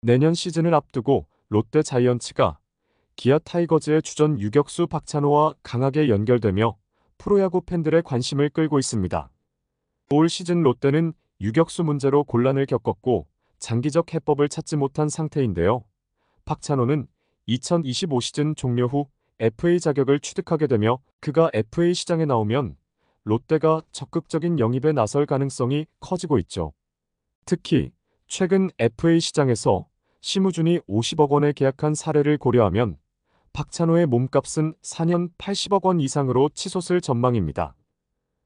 내년 시즌을 앞두고 롯데 자이언츠가 기아 타이거즈의 주전 유격수 박찬호와 강하게 연결되며 프로야구 팬들의 관심을 끌고 있습니다. 올 시즌 롯데는 유격수 문제로 곤란을 겪었고 장기적 해법을 찾지 못한 상태인데요. 박찬호는 2025 시즌 종료 후 FA 자격을 취득하게 되며 그가 FA 시장에 나오면 롯데가 적극적인 영입에 나설 가능성이 커지고 있죠. 특히 최근 FA 시장에서 심우준이 50억 원에 계약한 사례를 고려하면 박찬호의 몸값은 4년 80억 원 이상으로 치솟을 전망입니다.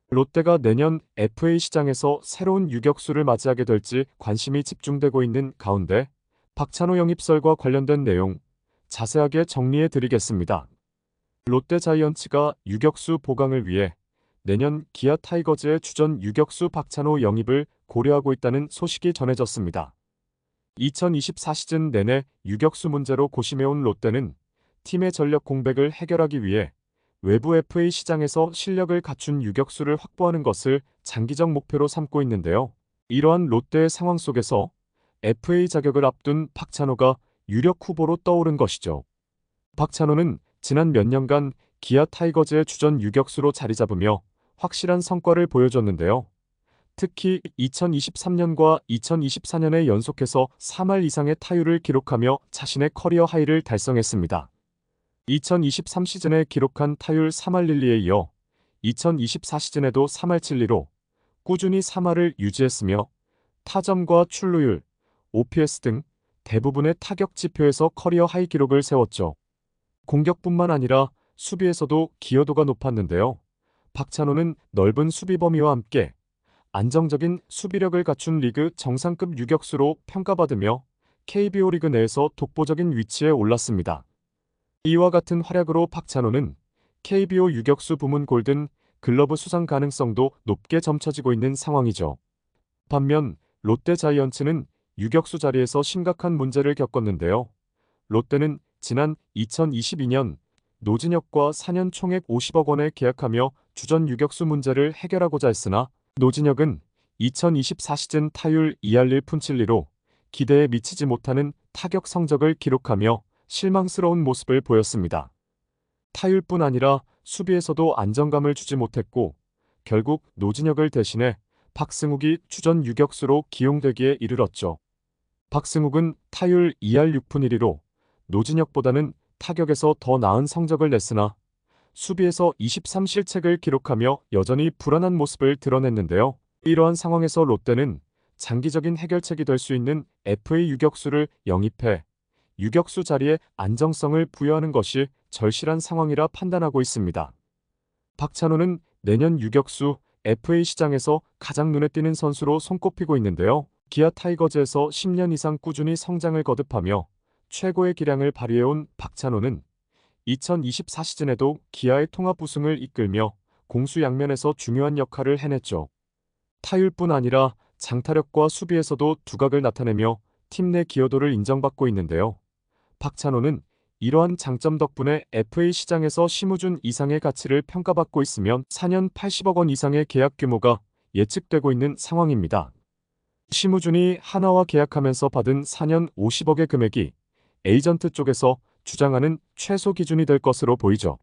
롯데가 내년 FA 시장에서 새로운 유격수를 맞이하게 될지 관심이 집중되고 있는 가운데 박찬호 영입설과 관련된 내용 자세하게 정리해 드리겠습니다. 롯데 자이언츠가 유격수 보강을 위해 내년 기아 타이거즈의 주전 유격수 박찬호 영입을 고려하고 있다는 소식이 전해졌습니다. 2024 시즌 내내 유격수 문제로 고심해온 롯데는 팀의 전력 공백을 해결하기 위해 외부 FA 시장에서 실력을 갖춘 유격수를 확보하는 것을 장기적 목표로 삼고 있는데요. 이러한 롯데의 상황 속에서 FA 자격을 앞둔 박찬호가 유력 후보로 떠오른 것이죠. 박찬호는 지난 몇 년간 기아 타이거즈의 주전 유격수로 자리 잡으며 확실한 성과를 보여줬는데요. 특히 2023년과 2024년에 연속해서 3할 이상의 타율을 기록하며 자신의 커리어 하이를 달성했습니다. 2023 시즌에 기록한 타율 3할 1리에 이어 2024 시즌에도 3할 7리로 꾸준히 3할을 유지했으며 타점과 출루율, OPS 등 대부분의 타격 지표에서 커리어 하이 기록을 세웠죠. 공격뿐만 아니라 수비에서도 기여도가 높았는데요. 박찬호는 넓은 수비 범위와 함께 안정적인 수비력을 갖춘 리그 정상급 유격수로 평가받으며 KBO 리그 내에서 독보적인 위치에 올랐습니다. 이와 같은 활약으로 박찬호는 KBO 유격수 부문 골든 글러브 수상 가능성도 높게 점쳐지고 있는 상황이죠. 반면 롯데 자이언츠는 유격수 자리에서 심각한 문제를 겪었는데요. 롯데는 지난 2022년 노진혁과 4년 총액 50억 원에 계약하며 주전 유격수 문제를 해결하고자 했으나 노진혁은 2024 시즌 타율 2할 1푼 7리로 기대에 미치지 못하는 타격 성적을 기록하며 실망스러운 모습을 보였습니다. 타율뿐 아니라 수비에서도 안정감을 주지 못했고 결국 노진혁을 대신해 박승욱이 주전 유격수로 기용되기에 이르렀죠. 박승욱은 타율 2할 6푼 1리로 노진혁보다는 타격에서 더 나은 성적을 냈으나 수비에서 23실책을 기록하며 여전히 불안한 모습을 드러냈는데요. 이러한 상황에서 롯데는 장기적인 해결책이 될 수 있는 FA 유격수를 영입해 유격수 자리에 안정성을 부여하는 것이 절실한 상황이라 판단하고 있습니다. 박찬호는 내년 유격수 FA 시장에서 가장 눈에 띄는 선수로 손꼽히고 있는데요. 기아 타이거즈에서 10년 이상 꾸준히 성장을 거듭하며 최고의 기량을 발휘해온 박찬호는 2024 시즌에도 기아의 통합 우승을 이끌며 공수 양면에서 중요한 역할을 해냈죠. 타율뿐 아니라 장타력과 수비에서도 두각을 나타내며 팀 내 기여도를 인정받고 있는데요. 박찬호는 이러한 장점 덕분에 FA 시장에서 심우준 이상의 가치를 평가받고 있으며 4년 80억 원 이상의 계약 규모가 예측되고 있는 상황입니다. 심우준이 하나와 계약하면서 받은 4년 50억의 금액이 에이전트 쪽에서 주장하는 최소 기준이 될 것으로 보이죠.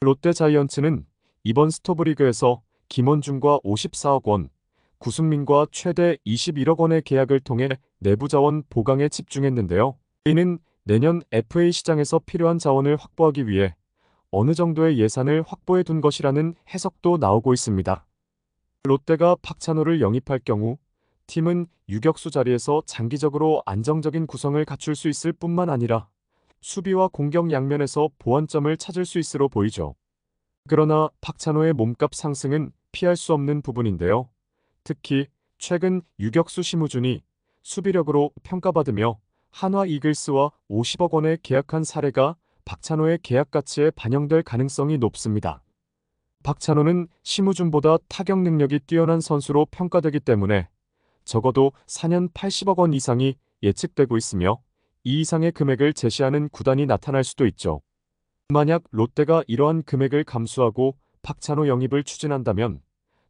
롯데 자이언츠는 이번 스토브리그에서 김원중과 54억 원, 구승민과 최대 21억 원의 계약을 통해 내부 자원 보강에 집중했는데요. 이는 내년 FA 시장에서 필요한 자원을 확보하기 위해 어느 정도의 예산을 확보해 둔 것이라는 해석도 나오고 있습니다. 롯데가 박찬호를 영입할 경우 팀은 유격수 자리에서 장기적으로 안정적인 구성을 갖출 수 있을 뿐만 아니라 수비와 공격 양면에서 보완점을 찾을 수 있으로 보이죠. 그러나 박찬호의 몸값 상승은 피할 수 없는 부분인데요. 특히 최근 유격수 심우준이 수비력으로 평가받으며 한화 이글스와 50억 원에 계약한 사례가 박찬호의 계약 가치에 반영될 가능성이 높습니다. 박찬호는 심우준보다 타격 능력이 뛰어난 선수로 평가되기 때문에 적어도 4년 80억 원 이상이 예측되고 있으며 이 이상의 금액을 제시하는 구단이 나타날 수도 있죠. 만약 롯데가 이러한 금액을 감수하고 박찬호 영입을 추진한다면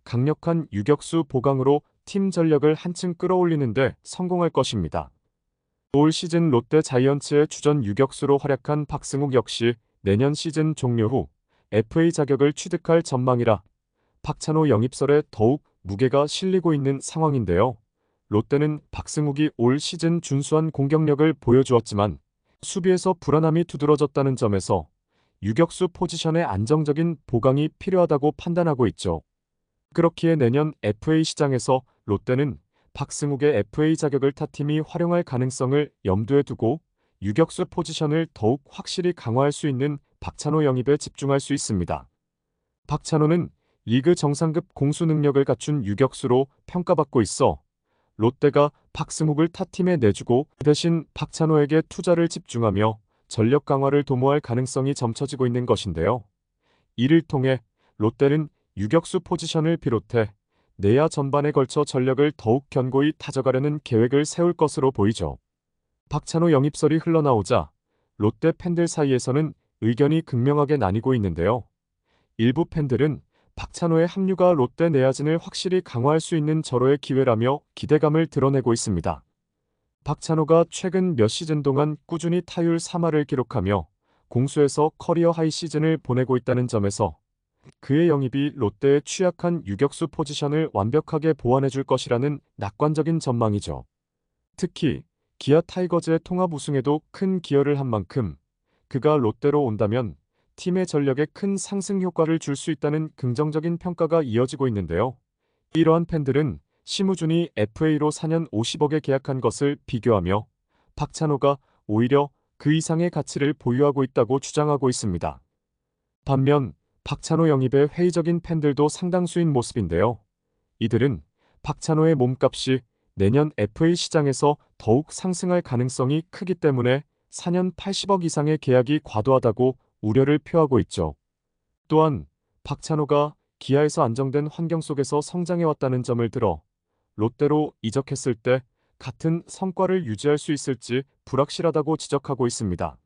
강력한 유격수 보강으로 팀 전력을 한층 끌어올리는 데 성공할 것입니다. 올 시즌 롯데 자이언츠의 주전 유격수로 활약한 박승욱 역시 내년 시즌 종료 후 FA 자격을 취득할 전망이라 박찬호 영입설에 더욱 무게가 실리고 있는 상황인데요. 롯데는 박승욱이 올 시즌 준수한 공격력을 보여주었지만 수비에서 불안함이 두드러졌다는 점에서 유격수 포지션의 안정적인 보강이 필요하다고 판단하고 있죠. 그렇기에 내년 FA 시장에서 롯데는 박승욱의 FA 자격을 타 팀이 활용할 가능성을 염두에 두고 유격수 포지션을 더욱 확실히 강화할 수 있는 박찬호 영입에 집중할 수 있습니다. 박찬호는 리그 정상급 공수 능력을 갖춘 유격수로 평가받고 있어 롯데가 박승욱을 타 팀에 내주고 대신 박찬호에게 투자를 집중하며 전력 강화를 도모할 가능성이 점쳐지고 있는 것인데요. 이를 통해 롯데는 유격수 포지션을 비롯해 내야 전반에 걸쳐 전력을 더욱 견고히 다져가려는 계획을 세울 것으로 보이죠. 박찬호 영입설이 흘러나오자 롯데 팬들 사이에서는 의견이 극명하게 나뉘고 있는데요. 일부 팬들은 박찬호의 합류가 롯데 내야진을 확실히 강화할 수 있는 절호의 기회라며 기대감을 드러내고 있습니다. 박찬호가 최근 몇 시즌 동안 꾸준히 타율 3할을 기록하며 공수에서 커리어 하이 시즌을 보내고 있다는 점에서 그의 영입이 롯데의 취약한 유격수 포지션을 완벽하게 보완해줄 것이라는 낙관적인 전망이죠. 특히 기아 타이거즈의 통합 우승에도 큰 기여를 한 만큼 그가 롯데로 온다면 팀의 전력에 큰 상승 효과를 줄 수 있다는 긍정적인 평가가 이어지고 있는데요. 이러한 팬들은 심우준이 FA로 4년 50억에 계약한 것을 비교하며 박찬호가 오히려 그 이상의 가치를 보유하고 있다고 주장하고 있습니다. 반면 박찬호 영입에 회의적인 팬들도 상당수인 모습인데요. 이들은 박찬호의 몸값이 내년 FA 시장에서 더욱 상승할 가능성이 크기 때문에 4년 80억 이상의 계약이 과도하다고 우려를 표하고 있죠. 또한 박찬호가 기아에서 안정된 환경 속에서 성장해왔다는 점을 들어 롯데로 이적했을 때 같은 성과를 유지할 수 있을지 불확실하다고 지적하고 있습니다.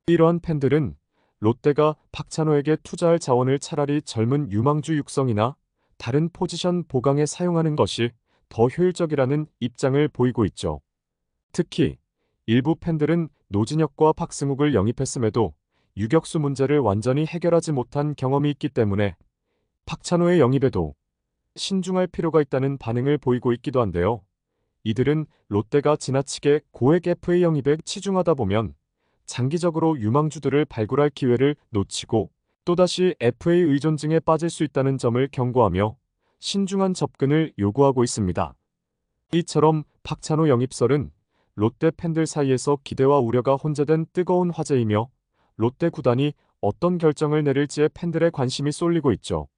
이러한 팬들은 롯데가 박찬호에게 투자할 자원을 차라리 젊은 유망주 육성이나 다른 포지션 보강에 사용하는 것이 더 효율적이라는 입장을 보이고 있죠. 특히 일부 팬들은 노진혁과 박승욱을 영입했음에도 유격수 문제를 완전히 해결하지 못한 경험이 있기 때문에 박찬호의 영입에도 신중할 필요가 있다는 반응을 보이고 있기도 한데요. 이들은 롯데가 지나치게 고액 FA 영입에 치중하다 보면 장기적으로 유망주들을 발굴할 기회를 놓치고 또다시 FA 의존증에 빠질 수 있다는 점을 경고하며 신중한 접근을 요구하고 있습니다. 이처럼 박찬호 영입설은 롯데 팬들 사이에서 기대와 우려가 혼재된 뜨거운 화제이며 롯데 구단이 어떤 결정을 내릴지에 팬들의 관심이 쏠리고 있죠.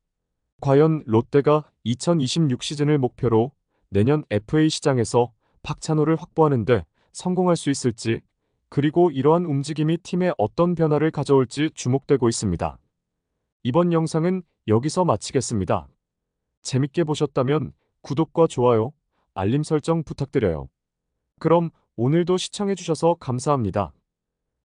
과연 롯데가 2026 시즌을 목표로 내년 FA 시장에서 박찬호를 확보하는 데 성공할 수 있을지, 그리고 이러한 움직임이 팀에 어떤 변화를 가져올지 주목되고 있습니다. 이번 영상은 여기서 마치겠습니다. 재밌게 보셨다면 구독과 좋아요, 알림 설정 부탁드려요. 그럼 오늘도 시청해주셔서 감사합니다.